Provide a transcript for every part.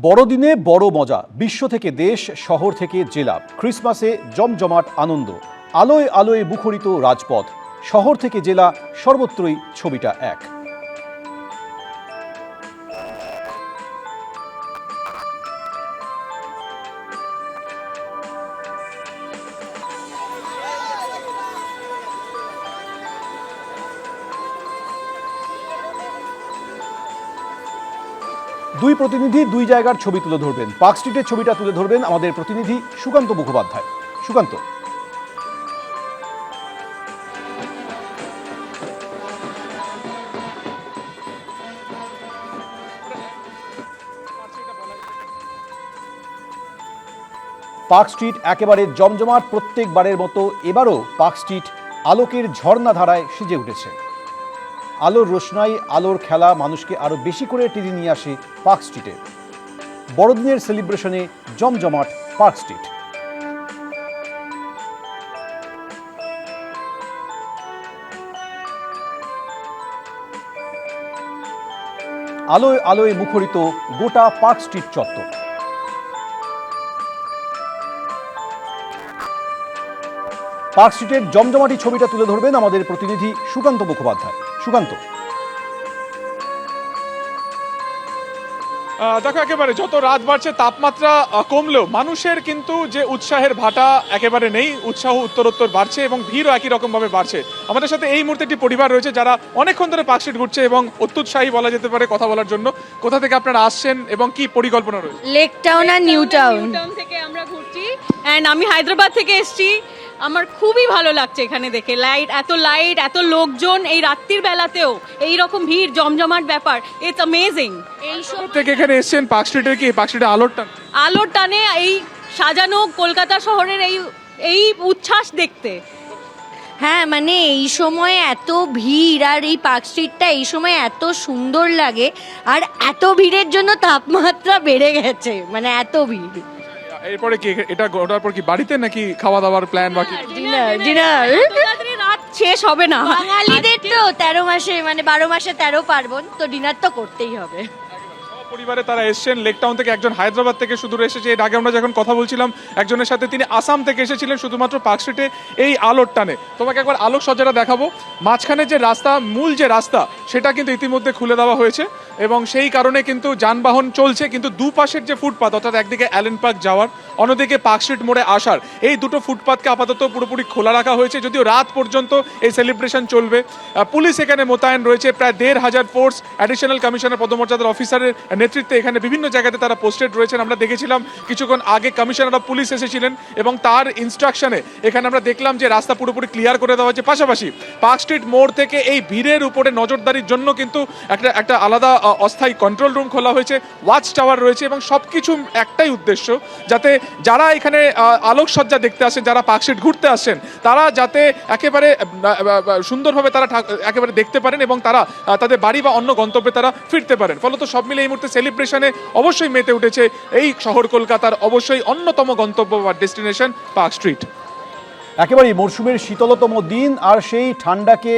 বড়দিনে বড় মজা, বিশ্ব থেকে দেশ, শহর থেকে জেলা। ক্রিসমাসে জমজমাট আনন্দ, আলোয় আলোয় মুখরিত রাজপথ। শহর থেকে জেলা, সর্বত্রই ছবিটা এক। দুই প্রতিনিধি দুই জায়গার ছবি তুলে ধরবেন। পার্ক স্ট্রিটের ছবিটা তুলে ধরবেন আমাদের প্রতিনিধি সুকান্ত মুখোপাধ্যায়। সুকান্ত, পার্ক স্ট্রিট একেবারে জমজমাট প্রত্যেকবারের মতো এবারও পার্ক স্ট্রিট আলোকের ঝর্ণা ধারায় সেজে উঠেছে। আলোর রোশনাই, আলোর খেলা মানুষকে আরো বেশি করে টেনে নিয়ে আসে পার্ক স্ট্রিটে। বড়দিনের সেলিব্রেশনে জমজমাট পার্ক স্ট্রিট। আলোয় আলোয় মুখরিত গোটা পার্ক স্ট্রিট চত্বর। পার্ক স্ট্রিটের জমজমাটি ছবিটা তুলে ধরবেন আমাদের প্রতিনিধি সুকান্ত মুখোপাধ্যায়। সুকান্ত, দেখো, একেবারে যত রাত বাড়ছে তাপমাত্রা কমলেও মানুষের কিন্তু যে উৎসাহের ভাটা একেবারে নেই। উৎসাহ উত্তরোত্তর বাড়ছে এবং ভিড়ও একই রকম ভাবে বাড়ছে। আমাদের সাথে এই মুহূর্তে একটি পরিবার রয়েছে যারা অনেকক্ষণ ধরে পার্ক স্ট্রিট ঘুরছে এবং অত্যুৎসাহী বলা যেতে পারে কথা বলার জন্য। কোথা থেকে আপনারা আসছেন এবং কি পরিকল্পনা রয়েছে? লেক টাউন আর নিউ টাউন থেকে আমরা ঘুরছি অ্যান্ড আমি হায়দ্রাবাদ থেকে এসেছি। আমার খুবই ভালো লাগছে এখানে দেখে। লাইট, এত লোকজন, এই রাত্রির বেলাতেও এই রকম ভিড়, জমজমাট ব্যাপার, ইটস অ্যামেজিং। এই সব থেকে এখানে এসেছেন পার্ক স্ট্রিটের কি পার্ক স্ট্রিটের আলোর টানে এই সাজানো কলকাতা শহরের এই উচ্ছ্বাস দেখতে। হ্যাঁ, মানে এই সময় এত ভিড় আর এই পার্ক স্ট্রিটটা এই সময় এত সুন্দর লাগে, আর এত ভিড়ের জন্য তাপমাত্রা বেড়ে গেছে, মানে এত ভিড়। এরপরে কি এটা ওঠার পর কি বাড়িতে নাকি খাওয়া দাওয়ার প্ল্যান বাকি? ডিনার রাত শেষ হবে না। বাঙালিদের তো 13 মাসে, মানে 12 মাসে 13 পার্বণ, তো ডিনার তো করতেই হবে। পরিবারে তারা এসেছেন লেক টাউন থেকে, একজন হায়দ্রাবাদ থেকে সুদূর এসেছে। এর আগে আমরা যখন কথা বলছিলাম একজনের সাথে, তিনি আসাম থেকে এসেছিলেন শুধুমাত্র পার্ক স্ট্রিটে এই আলোর টানে। তোমাকে একবার আলোক সজ্জাটা দেখাবো। মাঝখানে যে রাস্তা, মূল যে রাস্তা, সেটা কিন্তু ইতিমধ্যে খুলে দেওয়া হয়েছে এবং সেই কারণে কিন্তু যানবাহন চলছে। কিন্তু দুপাশের যে ফুটপাথ, অর্থাৎ একদিকে অ্যালেন পার্ক যাওয়ার, অন্যদিকে পার্ক স্ট্রিট মোড়ে আসার, এই দুটো ফুটপাথকে আপাতত পুরোপুরি খোলা রাখা হয়েছে। যদিও রাত পর্যন্ত এই সেলিব্রেশন চলবে। পুলিশ এখানে মোতায়েন রয়েছে, প্রায় 1500 ফোর্স, অ্যাডিশনাল কমিশনার পদমর্যাদার অফিসারের নেতৃত্বে এখানে বিভিন্ন জায়গাতে তারা পোস্টেড রয়েছেন। আমরা দেখেছিলাম কিছুক্ষণ আগে কমিশনার অফ পুলিশ এসেছিলেন এবং তার ইনস্ট্রাকশনে এখানে আমরা দেখলাম যে রাস্তা পুরোপুরি ক্লিয়ার করে দেওয়া হয়েছে। পাশাপাশি পার্ক স্ট্রিট মোড় থেকে এই ভিড়ের উপরে নজরদারির জন্য কিন্তু একটা আলাদা অস্থায়ী কন্ট্রোল রুম খোলা হয়েছে, ওয়াচ টাওয়ার রয়েছে এবং সবকিছু একটাই উদ্দেশ্য, যাতে যারা এখানে আলোকসজ্জা দেখতে আসেন, যারা পার্ক স্ট্রিট ঘুরতে আসছেন, তারা যাতে একেবারে সুন্দরভাবে তারা একেবারে দেখতে পারেন এবং তারা তাদের বাড়ি বা অন্য গন্তব্যে তারা ফিরতে পারেন। ফলত সব মিলে এই মুহূর্তে সেলিব্রেশনে অবশ্যই মেতে উঠেছে এই শহর কলকাতার অবশ্যই অন্যতম গন্তব্য বা ডেস্টিনেশন পার্ক স্ট্রিট। একেবারেই মরশুমের শীতলতম দিন, আর সেই ঠান্ডাকে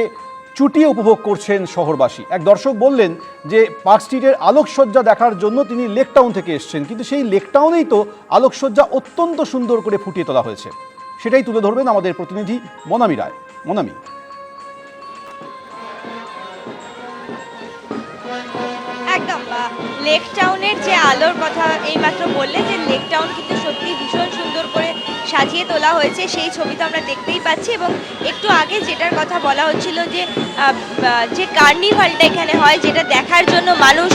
চুটিয়ে উপভোগ করছেন শহরবাসী। এক দর্শক বললেন যে পার্ক স্ট্রিটের আলোকসজ্জা দেখার জন্য তিনি লেক টাউন থেকে এসেছেন, কিন্তু সেই লেক টাউনেই তো আলোকসজ্জা অত্যন্ত সুন্দর করে ফুটিয়ে তোলা হয়েছে। সেটাই তুলে ধরবেন আমাদের প্রতিনিধি মনামি রায়। মনামি, একদম লেক টাউনের যে আলোর কথা এইমাত্র বললে, যে লেক টাউন কিন্তু সত্যি ভীষণ সুন্দর করে সাজিয়ে তোলা হয়েছে, সেই ছবি তো আমরা দেখতেই পাচ্ছি। এবং একটু আগে যেটার কথা বলা হচ্ছিল যে কার্নিভালটা এখানে হয়, যেটা দেখার জন্য মানুষ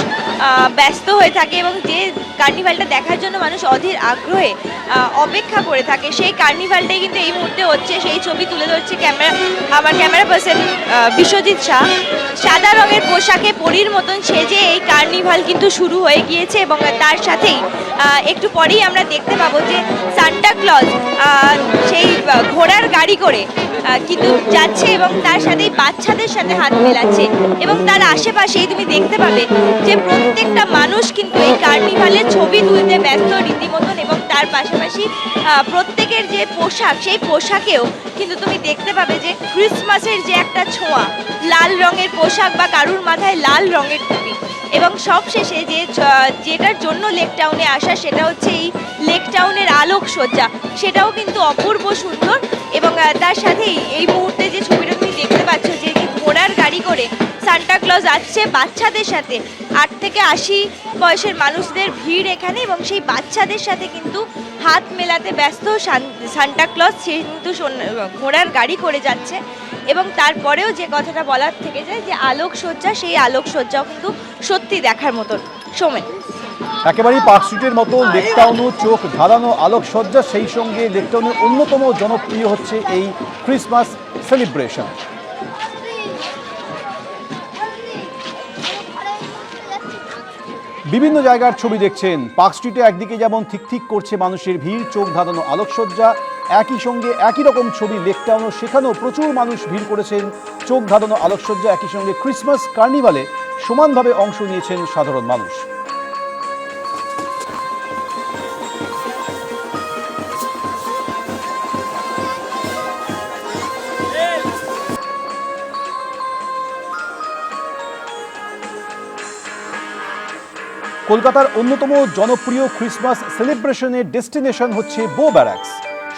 ব্যস্ত হয়ে থাকে এবং যে কার্নিভালটা দেখার জন্য মানুষ অধীর আগ্রহে অপেক্ষা করে থাকে, সেই কার্নিভালটাই কিন্তু এই মুহূর্তে হচ্ছে। সেই ছবি তুলে ধরছে আমার ক্যামেরা পার্সন বিশ্বজিৎ শাহ। সাদা রঙের পোশাকে পরীর মতন সেজে এই কার্নিভাল কিন্তু শুরু হয়ে গিয়েছে এবং তার সাথেই একটু পরেই আমরা দেখতে পাবো যে সান্টা ক্লজ সেই ঘোড়ার গাড়ি করে কিন্তু যাচ্ছে এবং তার সাথেই বাচ্চাদের সাথে হাত মেলাচ্ছে। এবং তার আশেপাশেই তুমি দেখতে পাবে যে প্রত্যেকটা মানুষ কিন্তু এই কার্নিভালের ছবি তুলতে ব্যস্ত রীতিমতন। এবং তার পাশাপাশি প্রত্যেকের যে পোশাক, সেই পোশাকেও কিন্তু তুমি দেখতে পাবে যে ক্রিসমাসের যে একটা ছোঁয়া, লাল রঙের পোশাক বা কারুর মাথায় লাল রঙের টুপি, এবং সবশেষে যেটার জন্য লেক টাউনে আসা সেটা হচ্ছে এই লেক টাউনের আলোকসজ্জা, সেটাও কিন্তু অপূর্ব সুন্দর। এবং তার সাথেই এই মুহূর্তে যে ছবিটা তুমি দেখতে পাচ্ছ, যে ঘোড়ার গাড়ি করে সান্টা ক্লজ আসছে বাচ্চাদের সাথে, 8 থেকে 80 বয়সের মানুষদের ভিড় এখানে, এবং সেই বাচ্চাদের সাথে কিন্তু হাত মেলাতে ব্যস্ত সান্টা ক্লজ। সে কিন্তু ঘোড়ার গাড়ি করে যাচ্ছে, এবং তারপরেও যে কথাটা বলার থেকে যায় যে আলোকসজ্জা, সেই আলোকসজ্জাও কিন্তু সত্যি দেখার মতন। সোমেন, একেবারেই পার্ক স্ট্রিটের মতো লেকটাউনও চোখ ধাঁধানো আলোকসজ্জা, সেই সঙ্গে লেকটাউনের অন্যতম জনপ্রিয় হচ্ছে এই ক্রিসমাস সেলিব্রেশন। বিভিন্ন জায়গার ছবি দেখছেন। পার্ক স্ট্রিটে একদিকে যেমন ঠিক করছে মানুষের ভিড়, চোখ ধাঁধানো আলোকসজ্জা, একই সঙ্গে একই রকম ছবি লেকটাউনও, সেখানেও প্রচুর মানুষ ভিড় করেছেন, চোখ ধাঁধানো আলোকসজ্জা। একই সঙ্গে ক্রিসমাস কার্নিভালে সমানভাবে অংশ নিয়েছেন সাধারণ মানুষ। কলকাতার অন্যতম জনপ্রিয় ক্রিসমাস সেলিব্রেশনের ডেস্টিনেশন হচ্ছে বো ব্যারাকস।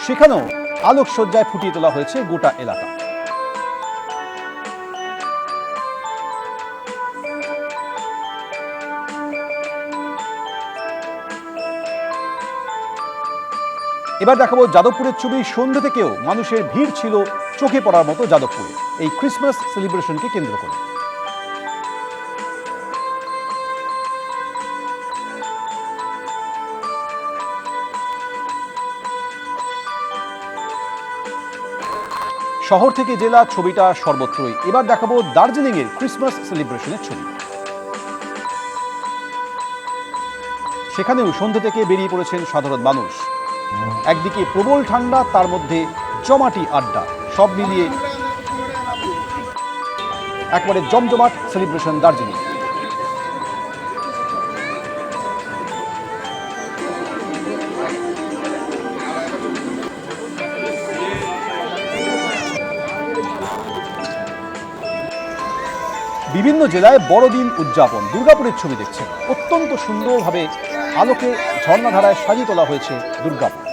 সেখানেও আলোকসজ্জায় ফুটিয়ে তোলা হয়েছে গোটা এলাকা। এবার দেখাবো যাদবপুরের ছবি। সন্ধ্যে থেকেও মানুষের ভিড় ছিল চোখে পড়ার মতো যাদবপুরে এই ক্রিসমাস সেলিব্রেশনকে কেন্দ্র করে। শহর থেকে জেলা, ছবিটা সর্বত্রই। এবার দেখাবো দার্জিলিংয়ের ক্রিসমাস সেলিব্রেশনের ছবি। সেখানেও সন্ধ্যে থেকে বেরিয়ে পড়েছেন সাধারণ মানুষ। একদিকে প্রবল ঠান্ডা, তার মধ্যে জমাটি আড্ডা, সব মিলিয়ে একবারে জমজমাট সেলিব্রেশন দার্জিলিং। বিভিন্ন জেলায় বড়দিন উদযাপন। দুর্গাপুরের ছবি দেখছেন। অত্যন্ত সুন্দরভাবে আলোকে ঝর্ণাধারায় সাজিয়ে তোলা হয়েছে দুর্গাপুর।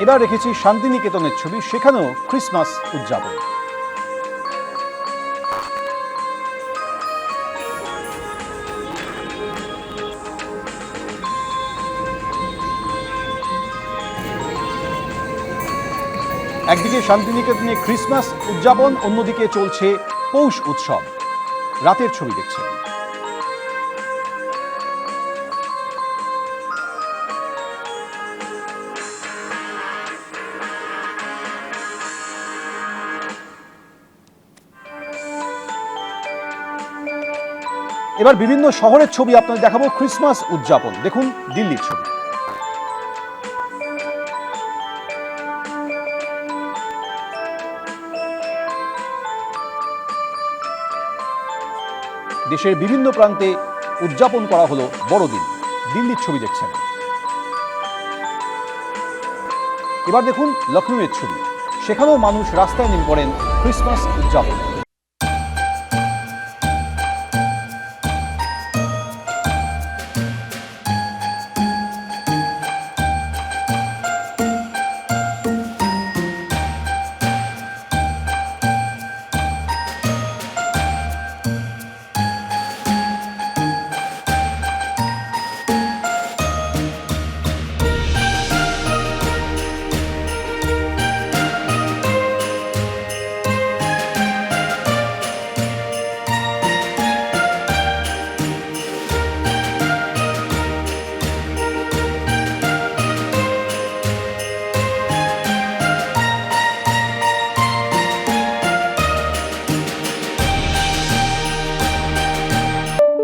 এবার রেখেছি শান্তিনিকেতনের ছবি। সেখানেও ক্রিসমাস উদযাপন। একদিকে শান্তিনিকেতনে ক্রিসমাস উদযাপন, অন্যদিকে চলছে পৌষ উৎসব। রাতের ছবি দেখছেন। এবার বিভিন্ন শহরের ছবি আপনাদের দেখাবো ক্রিসমাস উদযাপন। দেখুন দিল্লির ছবি। দেশের বিভিন্ন প্রান্তে উদযাপন করা হলো বড়দিন। দিল্লির ছবি দেখছেন। এবার দেখুন লখনউয়ের ছবি। সেখানেও মানুষ রাস্তায় নেমে পড়েন ক্রিসমাস উদযাপন।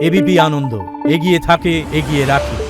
এবিপি আনন্দ, এগিয়ে থাকে, এগিয়ে রাখে।